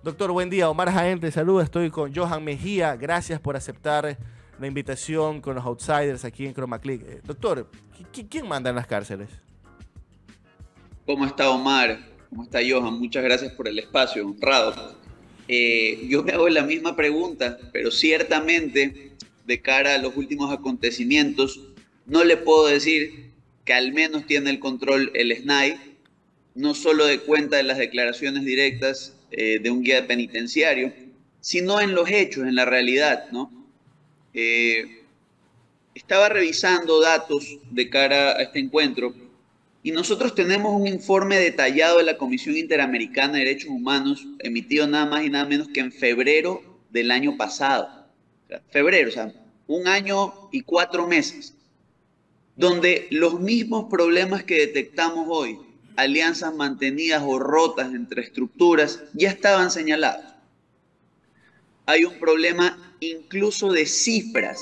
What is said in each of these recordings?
Doctor, buen día. Omar Jaén te saluda. Estoy con Johan Mejía. Gracias por aceptar la invitación con los outsiders aquí en Chroma Click. Doctor, ¿quién manda en las cárceles? ¿Cómo está Omar? ¿Cómo está Johan? Muchas gracias por el espacio, honrado. Yo me hago la misma pregunta, pero ciertamente, de cara a los últimos acontecimientos, no le puedo decir que al menos tiene el control el SNAI, no solo de cuenta de las declaraciones directas de un guía penitenciario, sino en los hechos, en la realidad, ¿no? Eh, Estaba revisando datos de cara a este encuentro y nosotros tenemos un informe detallado de la Comisión Interamericana de Derechos Humanos, emitido nada más y nada menos que en febrero del año pasado. O sea, febrero, o sea, un año y 4 meses, donde los mismos problemas que detectamos hoy, alianzas mantenidas o rotas entre estructuras, ya estaban señalados. Hay un problema incluso de cifras.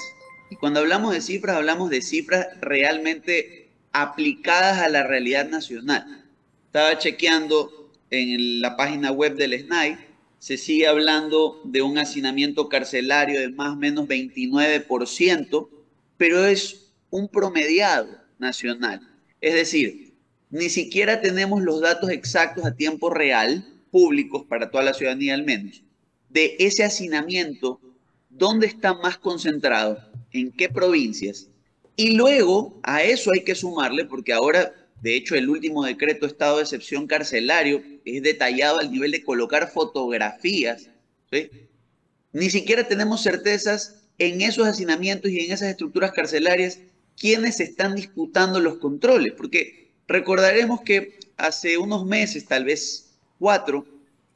Y cuando hablamos de cifras realmente aplicadas a la realidad nacional. Estaba chequeando en la página web del SNAI, se sigue hablando de un hacinamiento carcelario de más o menos 29%, pero es un promediado nacional. Es decir, ni siquiera tenemos los datos exactos a tiempo real, públicos para toda la ciudadanía al menos, de ese hacinamiento, dónde está más concentrado, en qué provincias. Y luego a eso hay que sumarle, porque ahora, de hecho, el último decreto de estado de excepción carcelario es detallado al nivel de colocar fotografías, ¿sí? Ni siquiera tenemos certezas en esos hacinamientos y en esas estructuras carcelarias quiénes están disputando los controles, porque recordaremos que hace unos meses, tal vez 4,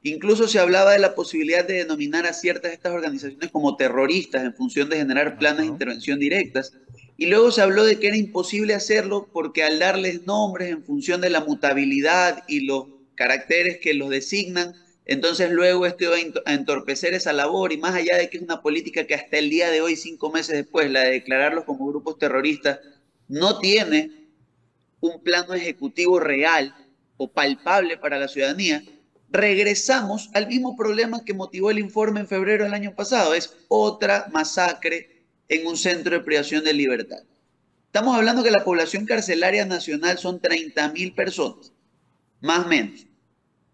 incluso se hablaba de la posibilidad de denominar a ciertas de estas organizaciones como terroristas en función de generar planes de Ajá. intervención directas. Y luego se habló de que era imposible hacerlo porque al darles nombres en función de la mutabilidad y los caracteres que los designan, entonces luego esto iba a entorpecer esa labor y más allá de que es una política que hasta el día de hoy, 5 meses después, la de declararlos como grupos terroristas, no tiene un plano ejecutivo real o palpable para la ciudadanía, regresamos al mismo problema que motivó el informe en febrero del año pasado. Es otra masacre en un centro de privación de libertad. Estamos hablando que la población carcelaria nacional son 30.000 personas, más o menos,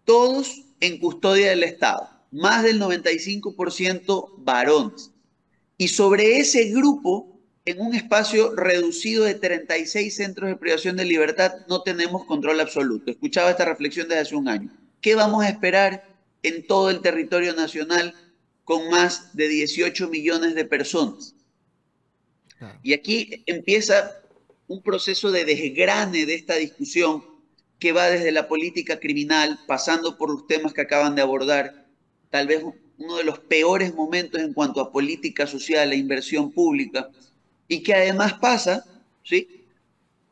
todos en custodia del Estado, más del 95% varones. Y sobre ese grupo, en un espacio reducido de 36 centros de privación de libertad, no tenemos control absoluto. Escuchaba esta reflexión desde hace un año. ¿Qué vamos a esperar en todo el territorio nacional con más de 18 millones de personas? Claro. Y aquí empieza un proceso de desgrane de esta discusión que va desde la política criminal, pasando por los temas que acaban de abordar, tal vez uno de los peores momentos en cuanto a política social e inversión pública, y que además pasa, ¿sí?,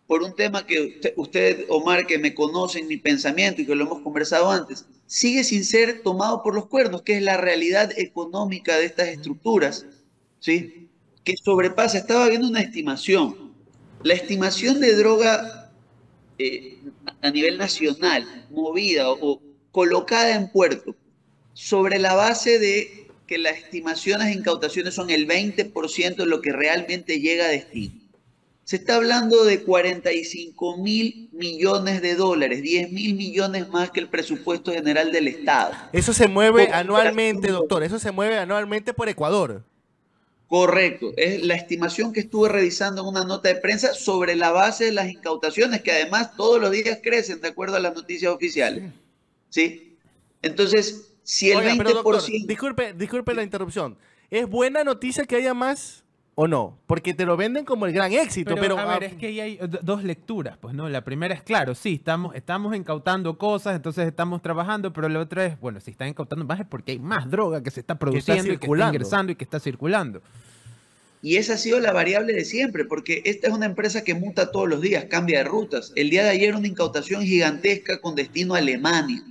por un tema que usted, Omar, que me conoce en mi pensamiento y que lo hemos conversado antes, sigue sin ser tomado por los cuernos, que es la realidad económica de estas estructuras, ¿sí?, que sobrepasa. Estaba viendo una estimación. La estimación de droga eh, a nivel nacional, movida o colocada en puerto, sobre la base de que las estimaciones de incautaciones son el 20% de lo que realmente llega a destino. Se está hablando de 45.000 millones de dólares, 10.000 millones más que el presupuesto general del Estado. Eso se mueve Como anualmente, operación, doctor. Eso se mueve anualmente por Ecuador. correcto, es la estimación que estuve revisando en una nota de prensa sobre la base de las incautaciones, que además todos los días crecen de acuerdo a las noticias oficiales. Sí. ¿Sí? Entonces, si el Oiga, pero veinte por doctor, ciento disculpe la interrupción. ¿Es buena noticia que haya más o no? Porque te lo venden como el gran éxito, Pero, pero a ver, es que ahí hay dos lecturas, pues, ¿no? La primera es, claro, sí, estamos incautando cosas, entonces estamos trabajando, pero la otra es, bueno, si están incautando más es porque hay más droga que se está que está produciendo y que está circulando. ingresando y que está circulando. Y esa ha sido la variable de siempre, porque esta es una empresa que muta todos los días, cambia de rutas. El día de ayer una incautación gigantesca con destino a Alemania,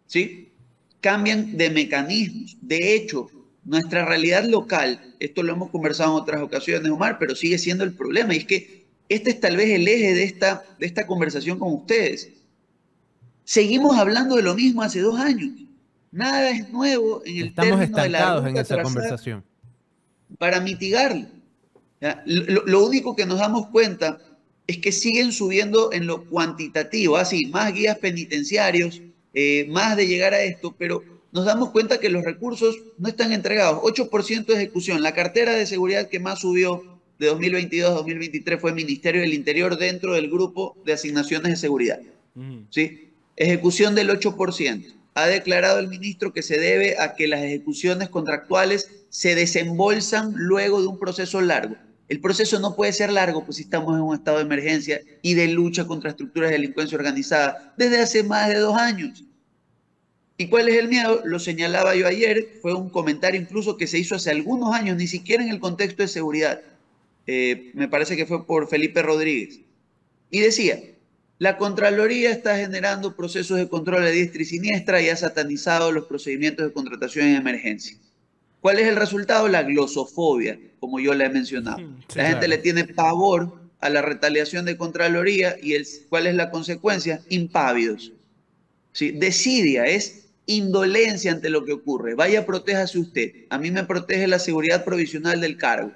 ¿sí? Cambian de mecanismos. De hecho, nuestra realidad local, esto lo hemos conversado en otras ocasiones, Omar, pero sigue siendo el problema. Y es que este es tal vez el eje de esta conversación con ustedes. Seguimos hablando de lo mismo hace 2 años. Nada es nuevo en el Estamos término de la estancados en ruta esa trazada conversación. para mitigarlo. ¿Ya? Lo único que nos damos cuenta es que siguen subiendo en lo cuantitativo, así, más guías penitenciarios, más de llegar a esto, pero nos damos cuenta que los recursos no están entregados. 8% de ejecución. La cartera de seguridad que más subió de 2022 a 2023 fue el Ministerio del Interior dentro del grupo de asignaciones de seguridad. ¿Sí? Ejecución del 8%. Ha declarado el ministro que se debe a que las ejecuciones contractuales se desembolsan luego de un proceso largo. El proceso no puede ser largo, pues si estamos en un estado de emergencia y de lucha contra estructuras de delincuencia organizada desde hace más de 2 años. ¿Y cuál es el miedo? Lo señalaba yo ayer, fue un comentario incluso que se hizo hace algunos años, ni siquiera en el contexto de seguridad. Me parece que fue por Felipe Rodríguez. Y decía, la Contraloría está generando procesos de control a diestra y siniestra y ha satanizado los procedimientos de contratación en emergencia. ¿Cuál es el resultado? La glosofobia, como yo le he mencionado. Sí, La gente claro. le tiene pavor a la retaliación de Contraloría y ¿cuál es la consecuencia? Impávidos. ¿Sí? Desidia, es indolencia ante lo que ocurre. Vaya, protéjase usted. A mí me protege la seguridad provisional del cargo.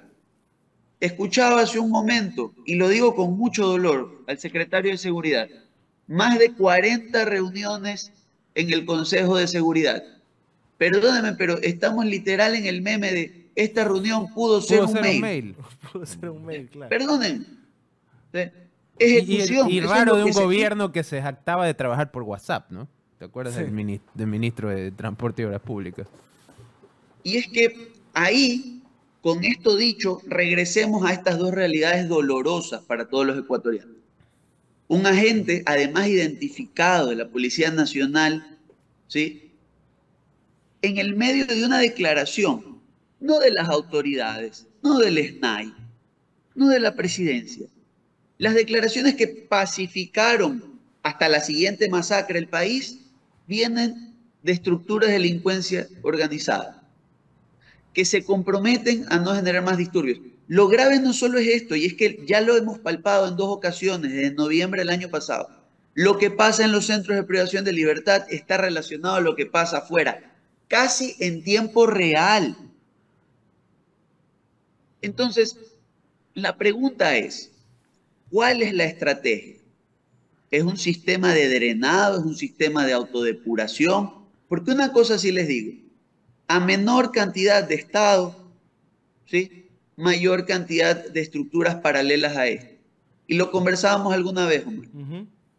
Escuchaba hace un momento, y lo digo con mucho dolor, al secretario de Seguridad, más de 40 reuniones en el Consejo de Seguridad. Perdóneme, pero estamos literal en el meme de esta reunión pudo ser un mail. Puede ser un mail, claro. Perdonen. ¿Sí? Y Ejecución. Eso es raro lo de que un se- gobierno que se jactaba de trabajar por WhatsApp, ¿no? ¿Te acuerdas Sí. del ministro de Transporte y Obras Públicas? Y es que ahí, con esto dicho, regresemos a estas dos realidades dolorosas para todos los ecuatorianos. Un agente, además identificado de la Policía Nacional, ¿sí? En el medio de una declaración, no de las autoridades, no del SNAI, no de la presidencia, las declaraciones que pacificaron hasta la siguiente masacre el país vienen de estructuras de delincuencia organizada, que se comprometen a no generar más disturbios. Lo grave no solo es esto, y es que ya lo hemos palpado en 2 ocasiones, desde noviembre del año pasado. Lo que pasa en los centros de privación de libertad está relacionado a lo que pasa afuera, casi en tiempo real. Entonces, la pregunta es, ¿cuál es la estrategia? ¿Es un sistema de drenado? ¿Es un sistema de autodepuración? Porque una cosa sí les digo, a menor cantidad de Estado, ¿sí? Mayor cantidad de estructuras paralelas a esto. Y lo conversábamos alguna vez, Omar.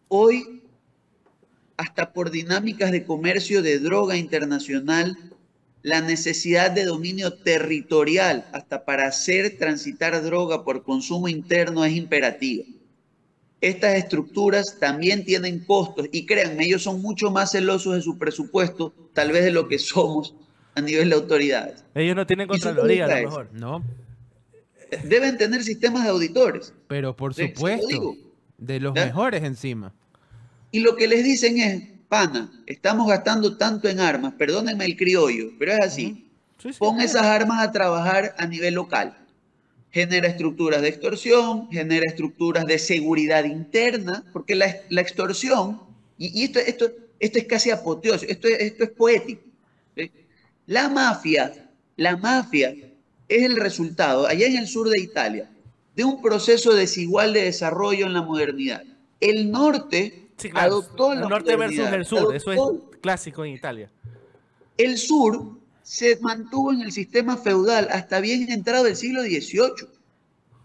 Hoy, hasta por dinámicas de comercio de droga internacional, la necesidad de dominio territorial, hasta para hacer transitar droga por consumo interno, es imperativa. Estas estructuras también tienen costos y créanme, ellos son mucho más celosos de su presupuesto, tal vez de lo que somos a nivel de autoridades. Ellos no tienen Y su Contraloría, a lógica lo es, mejor. No, deben tener sistemas de auditores. pero por Sí, se lo supuesto, digo. de los ¿Ya? mejores encima. Y lo que les dicen es, pana, estamos gastando tanto en armas, perdónenme el criollo, pero es así. Sí, sí, Pon claro. esas armas a trabajar a nivel local. Genera estructuras de extorsión, genera estructuras de seguridad interna, porque la extorsión, y esto es casi apoteósico, esto es poético. ¿Sí? La mafia es el resultado, allá en el sur de Italia, de un proceso desigual de desarrollo en la modernidad. El norte Sí, claro. adoptó la El norte versus modernidad, el sur, eso es adoptó clásico en Italia. el sur se mantuvo en el sistema feudal hasta bien entrado el siglo XVIII.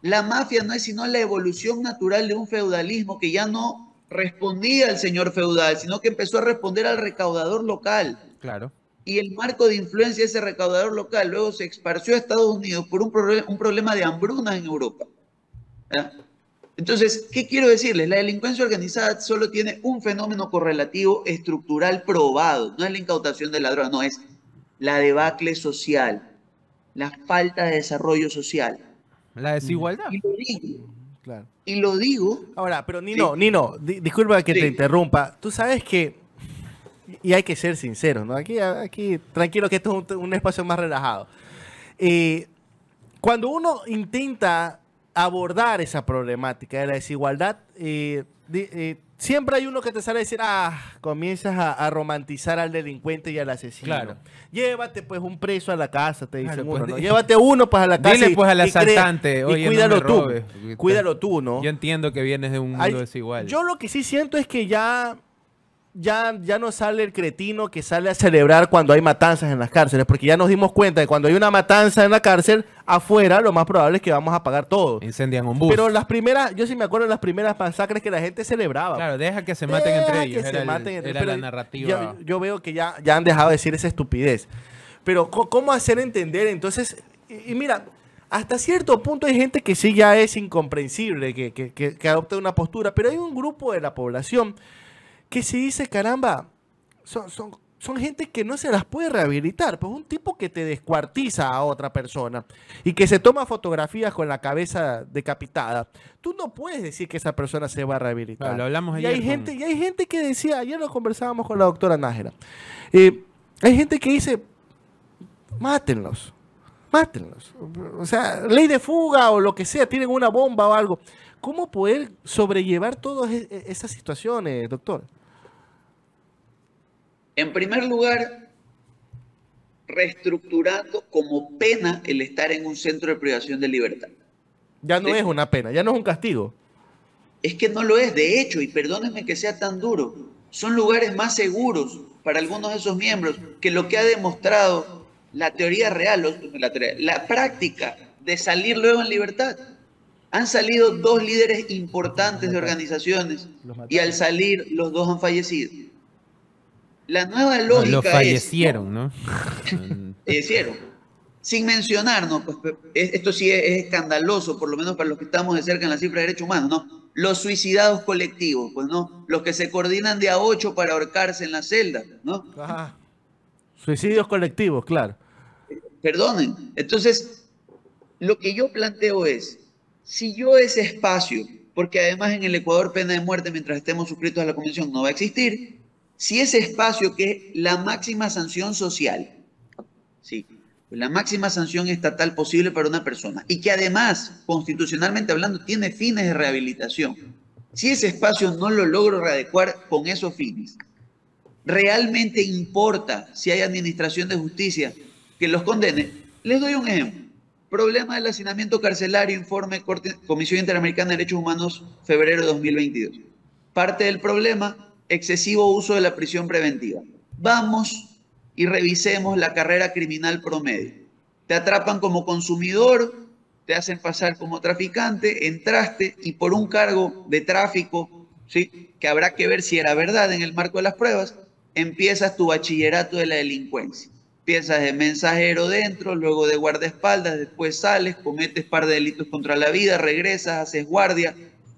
La mafia no es sino la evolución natural de un feudalismo que ya no respondía al señor feudal, sino que empezó a responder al recaudador local. Claro. Y el marco de influencia de ese recaudador local luego se esparció a Estados Unidos por un problema de hambrunas en Europa. ¿Ya? Entonces, ¿qué quiero decirles? La delincuencia organizada solo tiene un fenómeno correlativo estructural probado. No es la incautación de la droga, no, es la debacle social, la falta de desarrollo social. La desigualdad. Y lo digo, Claro. y lo digo, Ahora, pero Sí. Nino, disculpa que te Sí. interrumpa. Tú sabes que, y hay que ser sinceros, ¿no? Aquí tranquilo que esto es un espacio más relajado. Cuando uno intenta abordar esa problemática de la desigualdad, siempre hay uno que te sale a decir, comienzas a romantizar al delincuente y al asesino. Claro. Llévate pues un preso a la casa, te dicen Claro, pues, uno, ¿no? Llévate uno pues a la casa. Dile pues al y asaltante, y oye, cuídalo no me tú. robes, Cuídalo tú, ¿no? Yo entiendo que vienes de un mundo desigual. Yo lo que sí siento es que ya no sale el cretino que sale a celebrar cuando hay matanzas en las cárceles, porque ya nos dimos cuenta de que cuando hay una matanza en la cárcel, afuera lo más probable es que vamos a pagar todo. Incendian un bus. Pero yo sí me acuerdo de las primeras masacres que la gente celebraba. Claro, deja que se maten entre ellos. Que se maten entre ellos. Era la Pero narrativa. yo veo que ya han dejado de decir esa estupidez. Pero ¿cómo hacer entender? Entonces, y mira, hasta cierto punto hay gente que sí ya es incomprensible, que adopta una postura, pero hay un grupo de la población que se dice, caramba, son gente que no se las puede rehabilitar. Pues un tipo que te descuartiza a otra persona y que se toma fotografías con la cabeza decapitada, tú no puedes decir que esa persona se va a rehabilitar. Claro, lo hablamos y ayer hay gente que decía, ayer lo conversábamos con la doctora Nájera, hay gente que dice, mátenlos. O sea, ley de fuga o lo que sea, tienen una bomba o algo. ¿Cómo poder sobrellevar todas esas situaciones, doctor? En primer lugar, reestructurando como pena el estar en un centro de privación de libertad. Ya no es una pena, ya no es un castigo. Es que no lo es, de hecho, y perdónenme que sea tan duro, son lugares más seguros para algunos de esos miembros que lo que ha demostrado la teoría real, la práctica de salir luego en libertad. Han salido 2 líderes importantes de organizaciones y al salir los 2 han fallecido. La nueva lógica los fallecieron, ¿no? Fallecieron. Sin mencionar, ¿no? Pues, esto sí es escandaloso, por lo menos para los que estamos de cerca en la cifra de derechos humanos, ¿no? Los suicidados colectivos, pues, ¿no? Los que se coordinan de a 8 para ahorcarse en la celda, ¿no? Ajá. Suicidios colectivos, claro. Perdonen. Entonces, lo que yo planteo es, si yo ese espacio, porque además en el Ecuador pena de muerte mientras estemos suscritos a la convención no va a existir, si ese espacio que es la máxima sanción social, sí, la máxima sanción estatal posible para una persona y que además, constitucionalmente hablando, tiene fines de rehabilitación, si ese espacio no lo logro readecuar con esos fines, ¿realmente importa si hay administración de justicia que los condene? Les doy un ejemplo. Problema del hacinamiento carcelario, informe Comisión Interamericana de Derechos Humanos, febrero de 2022. Parte del problema, excesivo uso de la prisión preventiva. Vamos y revisemos la carrera criminal promedio. Te atrapan como consumidor, te hacen pasar como traficante, entraste y por un cargo de tráfico, ¿sí?, que habrá que ver si era verdad en el marco de las pruebas, empiezas tu bachillerato de la delincuencia. Empiezas de mensajero dentro, luego de guardaespaldas, después sales, cometes par de delitos contra la vida, regresas, haces guardia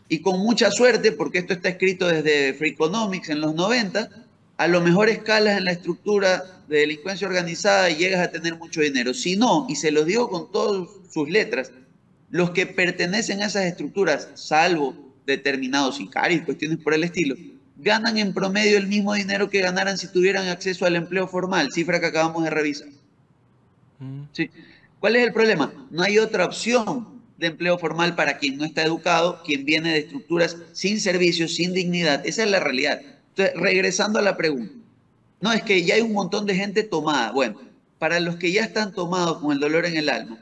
y con mucha suerte, porque esto está escrito desde Freakonomics en los 90, a lo mejor escalas en la estructura de delincuencia organizada y llegas a tener mucho dinero. Si no, y se los digo con todas sus letras, los que pertenecen a esas estructuras, salvo determinados sicarios, cuestiones por el estilo, ganan en promedio el mismo dinero que ganaran si tuvieran acceso al empleo formal, cifra que acabamos de revisar. ¿Sí? ¿Cuál es el problema? No hay otra opción de empleo formal para quien no está educado, quien viene de estructuras sin servicios, sin dignidad. Esa es la realidad. Entonces, regresando a la pregunta. No, es que ya hay un montón de gente tomada. Bueno, para los que ya están tomados con el dolor en el alma,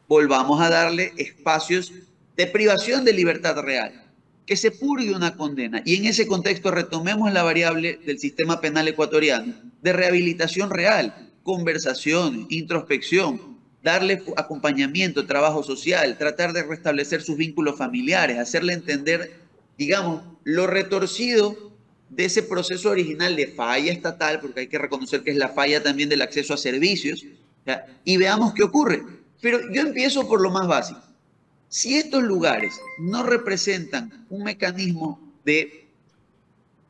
volvamos a darle espacios de privación de libertad real, que se purgue una condena. Y en ese contexto retomemos la variable del sistema penal ecuatoriano de rehabilitación real, conversación, introspección, darle acompañamiento, trabajo social, tratar de restablecer sus vínculos familiares, hacerle entender, digamos, lo retorcido de ese proceso original de falla estatal, porque hay que reconocer que es la falla también del acceso a servicios, ¿ya? Y veamos qué ocurre. Pero yo empiezo por lo más básico. Si estos lugares no representan un mecanismo de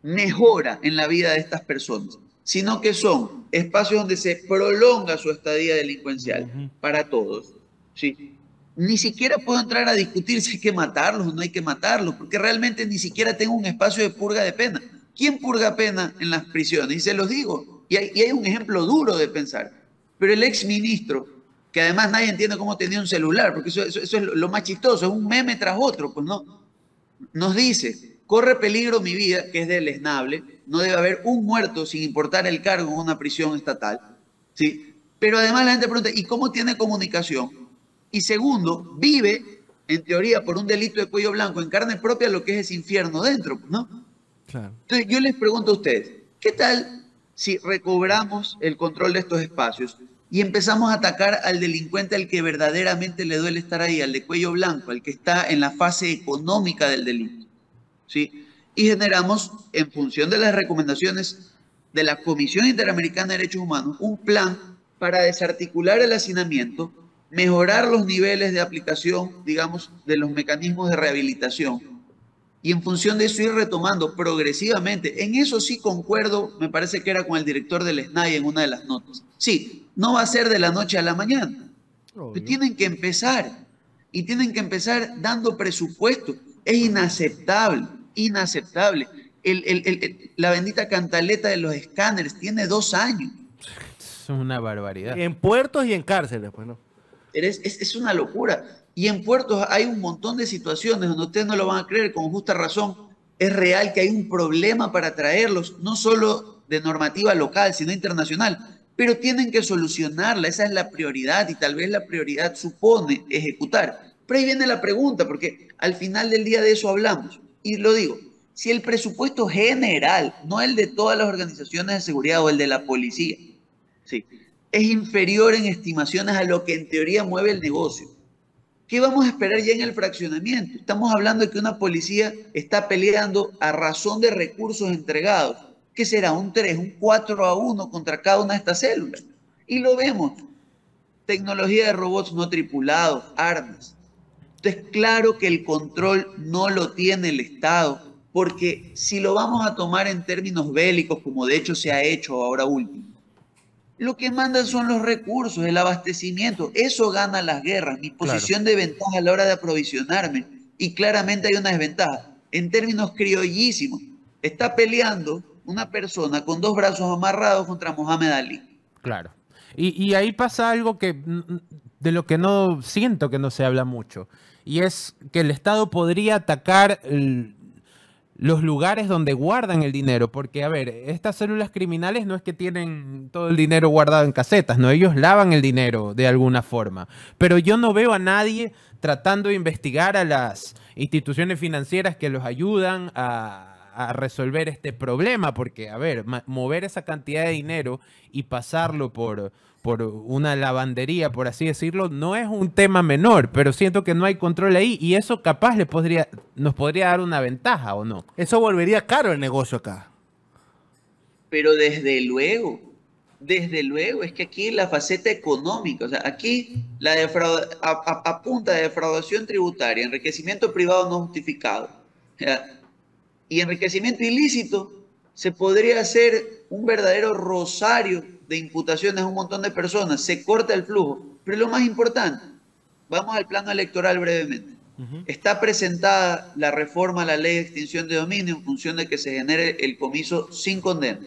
mejora en la vida de estas personas, sino que son espacios donde se prolonga su estadía delincuencial para todos, ¿sí?, ni siquiera puedo entrar a discutir si hay que matarlos o no hay que matarlos, porque realmente ni siquiera tengo un espacio de purga de pena. ¿Quién purga pena en las prisiones? Y se los digo, y hay un ejemplo duro de pensar, pero el exministro, que además nadie entiende cómo tenía un celular, porque eso es lo más chistoso, es un meme tras otro, pues no, nos dice, corre peligro mi vida, que es deleznable, no debe haber un muerto sin importar el cargo en una prisión estatal, ¿sí? Pero además la gente pregunta, ¿y cómo tiene comunicación? Y segundo, vive, en teoría, por un delito de cuello blanco, en carne propia, lo que es ese infierno dentro, ¿no? Claro. Entonces yo les pregunto a ustedes, ¿qué tal si recobramos el control de estos espacios y empezamos a atacar al delincuente al que verdaderamente le duele estar ahí, al de cuello blanco, al que está en la fase económica del delito? ¿Sí? Y generamos, en función de las recomendaciones de la Comisión Interamericana de Derechos Humanos, un plan para desarticular el hacinamiento, mejorar los niveles de aplicación, digamos, de los mecanismos de rehabilitación, y en función de eso ir retomando progresivamente. En eso sí concuerdo, me parece que era con el director del SNAI en una de las notas. Sí, no va a ser de la noche a la mañana. Pero tienen que empezar, y tienen que empezar dando presupuesto. Es inaceptable, inaceptable. La bendita cantaleta de los escáneres tiene 2 años. Es una barbaridad. En puertos y en cárceles, pues, ¿no? Es una locura. Y en puertos hay un montón de situaciones donde ustedes no lo van a creer, con justa razón. Es real que hay un problema para traerlos, no solo de normativa local, sino internacional. Pero tienen que solucionarla, esa es la prioridad, y tal vez la prioridad supone ejecutar. Pero ahí viene la pregunta, porque al final del día de eso hablamos. Y lo digo, si el presupuesto general, no el de todas las organizaciones de seguridad o el de la policía, sí, es inferior en estimaciones a lo que en teoría mueve el negocio, ¿qué vamos a esperar ya en el fraccionamiento? Estamos hablando de que una policía está peleando a razón de recursos entregados. ¿Qué será? Un 3, un 4-1 contra cada una de estas células. Y lo vemos. Tecnología de robots no tripulados, armas. Entonces, claro que el control no lo tiene el Estado, porque si lo vamos a tomar en términos bélicos, como de hecho se ha hecho ahora último, lo que mandan son los recursos, el abastecimiento. Eso gana las guerras, mi posición de ventaja a la hora de aprovisionarme. Y claramente hay una desventaja. En términos criollísimos, está peleando una persona con 2 brazos amarrados contra Mohamed Ali. Claro. Y ahí pasa algo que de lo que no siento que no se habla mucho. Y es que el Estado podría atacar los lugares donde guardan el dinero. Porque, a ver, estas células criminales no es que tienen todo el dinero guardado en casetas, no, ellos lavan el dinero de alguna forma. Pero yo no veo a nadie tratando de investigar a las instituciones financieras que los ayudan a resolver este problema, porque, a ver, mover esa cantidad de dinero y pasarlo por una lavandería, por así decirlo, no es un tema menor, pero siento que no hay control ahí y eso capaz nos podría dar una ventaja, ¿o no? Eso volvería caro el negocio acá. Pero desde luego, es que aquí la faceta económica, o sea, aquí a punta de defraudación tributaria, enriquecimiento privado no justificado, ¿ya? Y enriquecimiento ilícito, se podría hacer un verdadero rosario de imputaciones a un montón de personas, se corta el flujo. Pero lo más importante, vamos al plano electoral brevemente. Está presentada la reforma a la ley de extinción de dominio en función de que se genere el comiso sin condena.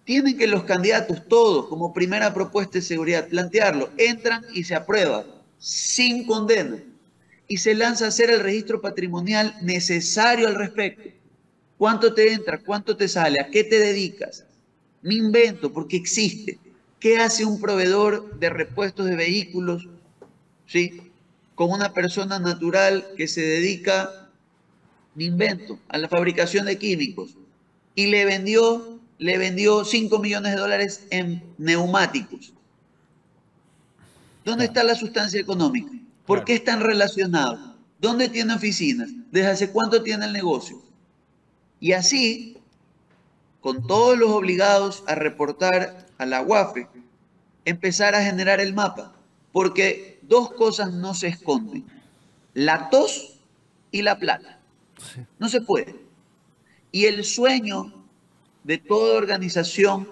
Tienen que los candidatos todos, como primera propuesta de seguridad, plantearlo. Entran y se aprueba sin condena. Y se lanza a hacer el registro patrimonial necesario al respecto. ¿Cuánto te entra? ¿Cuánto te sale? ¿A qué te dedicas? Me invento, porque existe. ¿Qué hace un proveedor de repuestos de vehículos, ¿sí?, con una persona natural que se dedica, me invento, a la fabricación de químicos? Y le vendió 5 millones de dólares en neumáticos. ¿Dónde está la sustancia económica? ¿Por qué están relacionados? ¿Dónde tiene oficinas? ¿Desde hace cuánto tiene el negocio? Y así, con todos los obligados a reportar a la UAFE, empezar a generar el mapa. Porque 2 cosas no se esconden: la tos y la plata. No se puede. Y el sueño de toda organización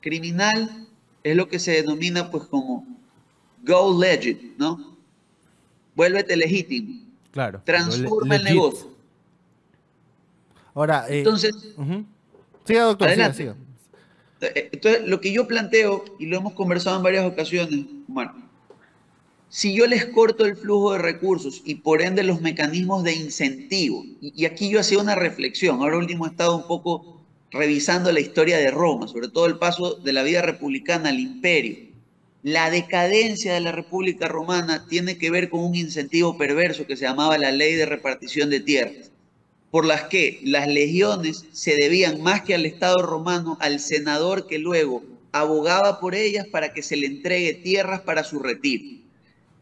criminal es lo que se denomina pues como go legit, ¿no? Vuélvete legítimo. Claro. Transforma el negocio. Ahora, entonces, siga, doctor, adelante. Siga. Entonces, lo que yo planteo, y lo hemos conversado en varias ocasiones, Omar, Si yo les corto el flujo de recursos y por ende los mecanismos de incentivo, y aquí yo hacía una reflexión, ahora último he estado un poco revisando la historia de Roma, sobre todo el paso de la vida republicana al imperio. La decadencia de la República Romana tiene que ver con un incentivo perverso que se llamaba la ley de repartición de tierras, por las que las legiones se debían más que al Estado romano al senador que luego abogaba por ellas para que se le entregue tierras para su retiro.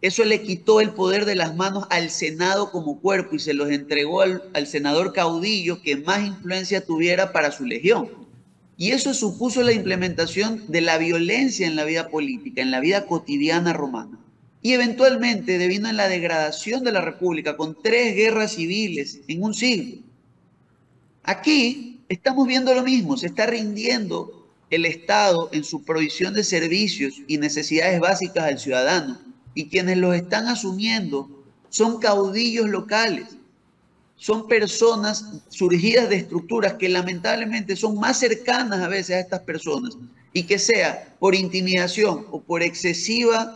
Eso le quitó el poder de las manos al Senado como cuerpo y se los entregó al senador caudillo que más influencia tuviera para su legión. Y eso supuso la implementación de la violencia en la vida política, en la vida cotidiana romana. Y eventualmente devino en la degradación de la República con 3 guerras civiles en un siglo. Aquí estamos viendo lo mismo, se está rindiendo el Estado en su provisión de servicios y necesidades básicas al ciudadano. Y quienes los están asumiendo son caudillos locales, son personas surgidas de estructuras que lamentablemente son más cercanas a veces a estas personas y que sea por intimidación o por excesiva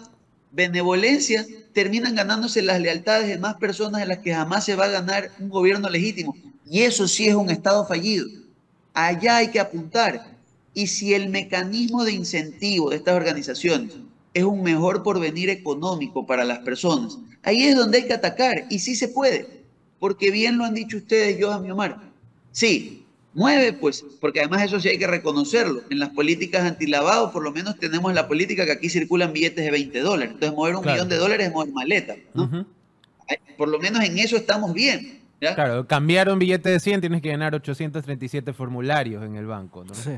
benevolencia, terminan ganándose las lealtades de más personas de las que jamás se va a ganar un gobierno legítimo. Y eso sí es un Estado fallido. Allá hay que apuntar. Y si el mecanismo de incentivo de estas organizaciones es un mejor porvenir económico para las personas, ahí es donde hay que atacar, y sí se puede, porque bien lo han dicho ustedes, Johan y Omar. Sí, mueve, pues, porque además eso sí hay que reconocerlo. En las políticas antilavado, por lo menos tenemos la política que aquí circulan billetes de $20. Entonces, mover $1 millón es mover maleta, ¿no? Por lo menos en eso estamos bien, ¿ya? Claro, cambiar un billete de 100, tienes que llenar 837 formularios en el banco, ¿no? Sí.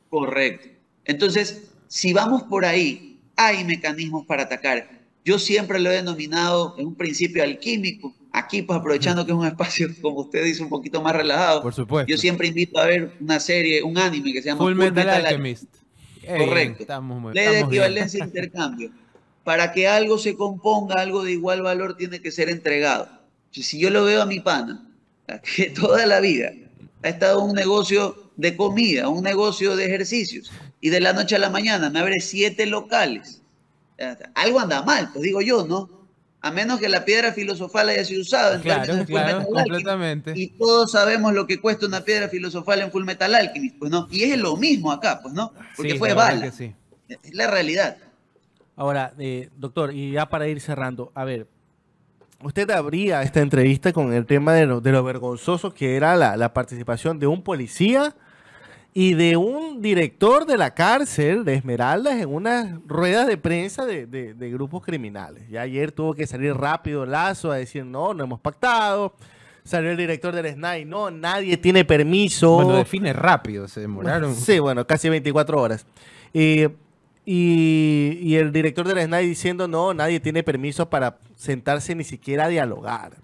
Correcto. Entonces, si vamos por ahí, hay mecanismos para atacar. Yo siempre lo he denominado en un principio alquímico. Aquí, pues aprovechando que es un espacio, como usted dice, un poquito más relajado. Por supuesto. Yo siempre invito a ver una serie, un anime que se llama Full Metal Alchemist. Correcto. Ley de equivalencia e intercambio. Para que algo se componga, algo de igual valor tiene que ser entregado. Si yo lo veo a mi pana, que toda la vida ha estado en un negocio de comida, un negocio de ejercicios, y de la noche a la mañana me abre 7 locales. Algo anda mal, pues digo yo, ¿no? A menos que la piedra filosofal haya sido usada en claro, completamente. Y todos sabemos lo que cuesta una piedra filosofal en Full Metal Alchemist, pues no. Y es lo mismo acá, pues no. Porque sí, fue bala. Sí. Es la realidad. Ahora, doctor, y ya para ir cerrando, a ver, usted abría esta entrevista con el tema de lo vergonzoso que era la participación de un policía y de un director de la cárcel de Esmeraldas en una rueda de prensa de grupos criminales. Ya ayer tuvo que salir rápido Lazo a decir, no hemos pactado. Salió el director del SNAI, no, nadie tiene permiso. Bueno, define rápido, se demoraron. Sí, bueno, casi 24 horas. Y el director del SNAI diciendo, no, nadie tiene permiso para sentarse ni siquiera a dialogar.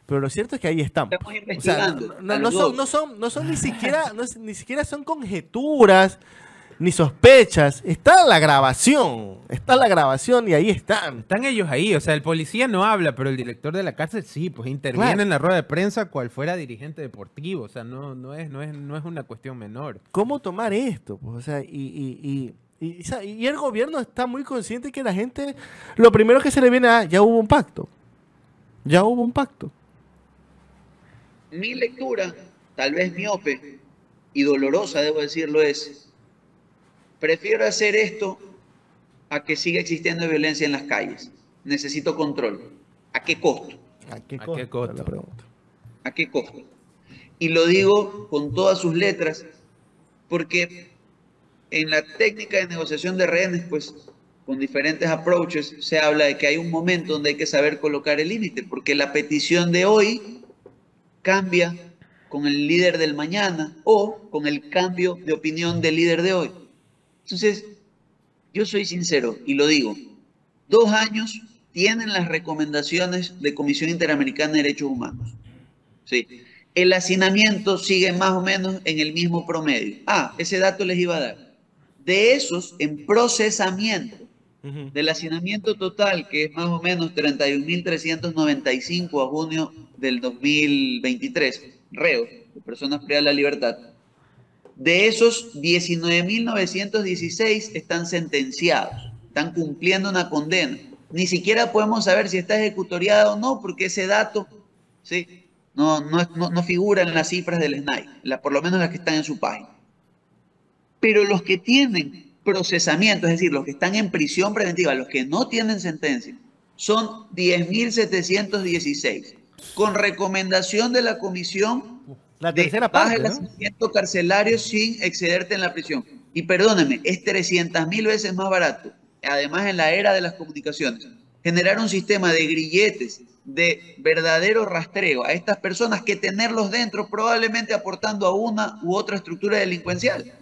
Pero lo cierto es que ahí están. Estamos investigando. O sea, no son ni siquiera son conjeturas ni sospechas. Está la grabación y ahí están. Están ellos ahí, o sea, el policía no habla, pero el director de la cárcel sí, pues interviene Claro. en la rueda de prensa cual fuera dirigente deportivo, o sea, no es una cuestión menor. ¿Cómo tomar esto? Pues, o sea, y el gobierno está muy consciente que la gente, lo primero que se le viene a, ya hubo un pacto. Ya hubo un pacto. Mi lectura, tal vez miope y dolorosa, debo decirlo, es: prefiero hacer esto a que siga existiendo violencia en las calles. Necesito control. ¿A qué costo? ¿A qué costo? La pregunta. ¿A qué costo? Y lo digo con todas sus letras, porque en la técnica de negociación de rehenes, pues, con diferentes approaches, se habla de que hay un momento donde hay que saber colocar el límite, porque la petición de hoy cambia con el líder del mañana o con el cambio de opinión del líder de hoy. Entonces, yo soy sincero y lo digo, 2 años tienen las recomendaciones de Comisión Interamericana de Derechos Humanos. Sí. El hacinamiento sigue más o menos en el mismo promedio. Ese dato les iba a dar. De esos, en procesamiento, del hacinamiento total, que es más o menos 31.395 a junio del 2023, reos, de personas privadas de la libertad, de esos 19.916 están sentenciados, están cumpliendo una condena. ni siquiera podemos saber si está ejecutoriada o no, porque ese dato, ¿sí?, no figura en las cifras del SNAI, por lo menos las que están en su página. Pero los que tienen procesamiento, es decir, los que están en prisión preventiva, los que no tienen sentencia, son 10.716, con recomendación de la comisión la tercera parte, baja el asesinato carcelario sin excederte en la prisión. Y perdóneme, es 300.000 veces más barato, además en la era de las comunicaciones, generar un sistema de grilletes, de verdadero rastreo a estas personas que tenerlos dentro, probablemente aportando a una u otra estructura delincuencial.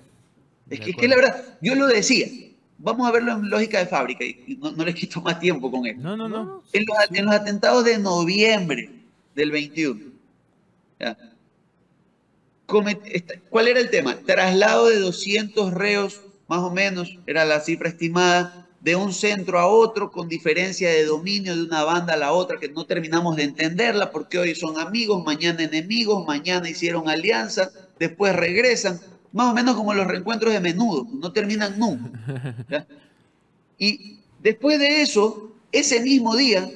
Es que la verdad, yo lo decía, vamos a verlo en lógica de fábrica y no les quito más tiempo con esto. No. En los atentados de noviembre del 21, ¿ya?, ¿cuál era el tema? Traslado de 200 reos, más o menos, era la cifra estimada, de un centro a otro, con diferencia de dominio de una banda a la otra, que no terminamos de entenderla, porque hoy son amigos, mañana enemigos, mañana hicieron alianza, después regresan, más o menos como los reencuentros de Menudo, no terminan nunca, ¿ya? Y después de eso, ese mismo día,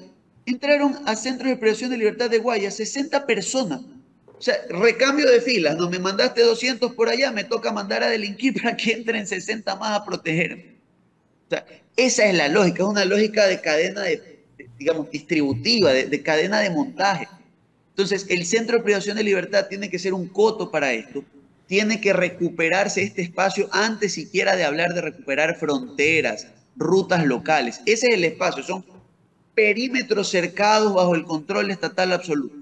entraron a centros de privación de libertad de Guaya 60 personas. O sea, recambio de filas, no me mandaste 200 por allá, me toca mandar a delinquir para que entren 60 más a protegerme. O sea, esa es la lógica, es una lógica de cadena digamos, distributiva, de cadena de montaje. Entonces, el Centro de Privación de Libertad tiene que ser un coto para esto, tiene que recuperarse este espacio antes siquiera de hablar de recuperar fronteras, rutas locales. Ese es el espacio, son perímetros cercados bajo el control estatal absoluto.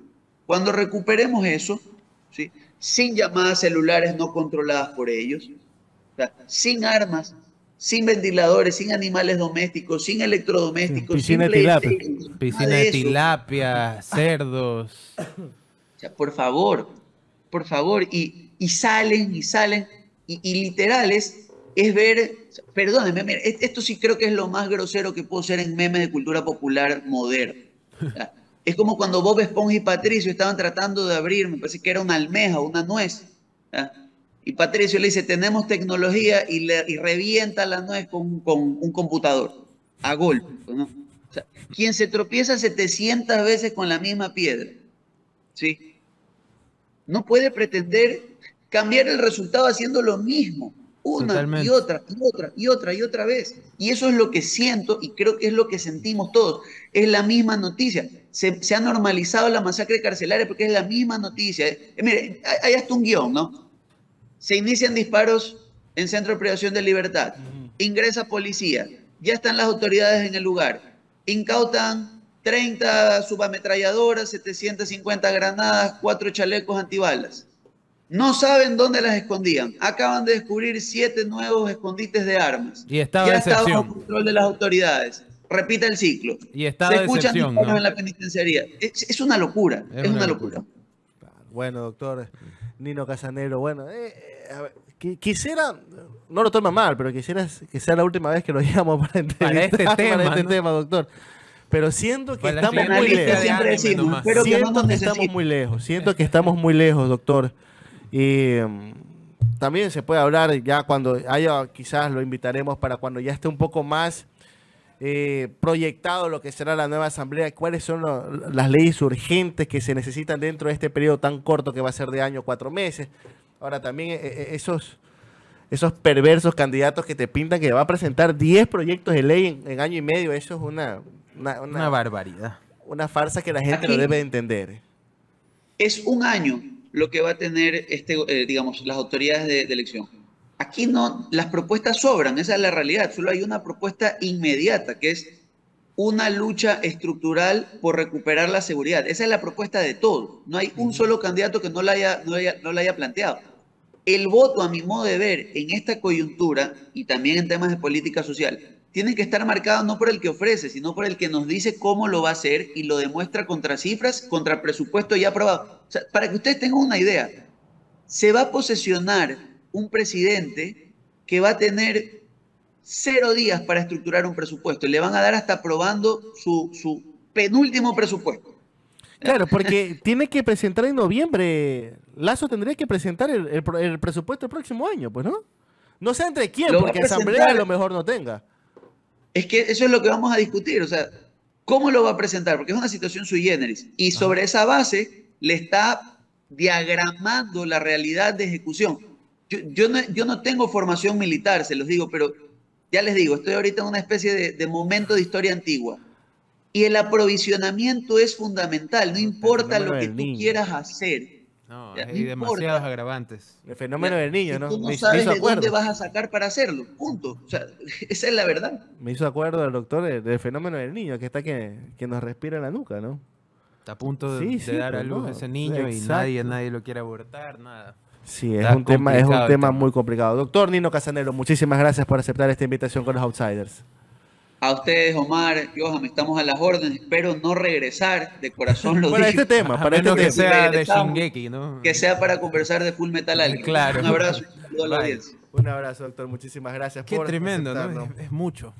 Cuando recuperemos eso, ¿sí?, sin llamadas celulares no controladas por ellos, o sea, sin armas, sin ventiladores, sin animales domésticos, sin electrodomésticos, piscina de tilapia, cerdos. O sea, por favor, y salen, y literales, es ver, perdónenme, mira, esto sí creo que es lo más grosero que puedo ser en memes de cultura popular moderna. Es como cuando Bob Esponja y Patricio estaban tratando de abrir, me parece que era una almeja o una nuez, ¿ya?, y Patricio le dice, tenemos tecnología, y revienta la nuez con un computador, a golpe, ¿no? O sea, quien se tropieza 700 veces con la misma piedra, ¿sí?, no puede pretender cambiar el resultado haciendo lo mismo, una Totalmente. y otra vez. Y eso es lo que siento, y creo que es lo que sentimos todos. Es la misma noticia. Se ha normalizado la masacre carcelaria porque es la misma noticia. Mire, hay hasta un guión, ¿no? Se inician disparos en Centro de Privación de Libertad. Ingresa policía. Ya están las autoridades en el lugar. Incautan 30 subametralladoras, 750 granadas, 4 chalecos antibalas. No saben dónde las escondían. Acaban de descubrir 7 nuevos escondites de armas. Y estado ya de está excepción. bajo control de las autoridades. Repite el ciclo. Y estado Se de escuchan excepción, disparos, ¿no? en la penitenciaría. Es una locura. Es una locura. Bueno, doctor Nino Casanero, bueno, a ver, quisiera, no lo toma mal, pero quisiera que sea la última vez que lo llamo para entrevistar para este tema, doctor. Pero siento que Para la estamos siguiente muy lista lejos. de anime decimos, nomás. pero que no Siento nos que estamos necesiten. muy lejos, siento que estamos muy lejos, doctor. Y también se puede hablar ya cuando haya, quizás lo invitaremos para cuando ya esté un poco más proyectado lo que será la nueva asamblea, cuáles son las leyes urgentes que se necesitan dentro de este periodo tan corto que va a ser de año 4 meses. Ahora también esos perversos candidatos que te pintan que va a presentar 10 proyectos de ley en año y medio, eso es Una barbaridad. una farsa que la gente lo debe de entender. Es un año lo que va a tener digamos, las autoridades de elección. Aquí no, las propuestas sobran, esa es la realidad. Solo hay una propuesta inmediata, que es una lucha estructural por recuperar la seguridad. Esa es la propuesta de todos. No hay un solo candidato que no la haya planteado. El voto, a mi modo de ver, en esta coyuntura y también en temas de política social, tiene que estar marcado no por el que ofrece, sino por el que nos dice cómo lo va a hacer y lo demuestra contra cifras, contra presupuesto ya aprobado. O sea, para que ustedes tengan una idea, se va a posesionar un presidente que va a tener 0 días para estructurar un presupuesto. Le van a dar hasta aprobando su penúltimo presupuesto. Claro, porque tiene que presentar en noviembre. Lazo tendría que presentar el presupuesto el próximo año, pues, ¿no? No sé entre quién, Lo va a porque presentar. asamblea a lo mejor no tenga. Es que eso es lo que vamos a discutir. O sea, ¿Cómo lo va a presentar? Porque es una situación sui generis. Y sobre esa base le está diagramando la realidad de ejecución. Yo no tengo formación militar, se los digo, pero ya les digo, estoy ahorita en una especie de momento de historia antigua. Y el aprovisionamiento es fundamental, no importa lo que tú quieras hacer. No, Ya, hay demasiados agravantes. El fenómeno del niño, si ¿no? tú no Me sabes hizo de dónde acuerdo. vas a sacar para hacerlo, punto. O sea, esa es la verdad. Me hizo acuerdo el doctor del fenómeno del niño, que está que nos respira en la nuca, ¿no? Está a punto Sí, de sí, dar a pues, luz no. ese niño y Exacto. nadie lo quiere abortar, nada. Sí, es Está un tema complicado el tema. muy complicado. Doctor Nino Casanelo, muchísimas gracias por aceptar esta invitación con los Outsiders. A ustedes, Omar, Johan, estamos a las órdenes. Espero no regresar, de corazón lo Para digo. este tema, A para este menos que tema. sea de Regresamos. Shingeki, ¿no? Que sea para conversar de Full Metal Alchemist. Claro. Un abrazo y un saludo a la Bye. audiencia. Un abrazo, doctor. Muchísimas gracias Qué por tremendo, ¿no? aceptarnos. Es mucho.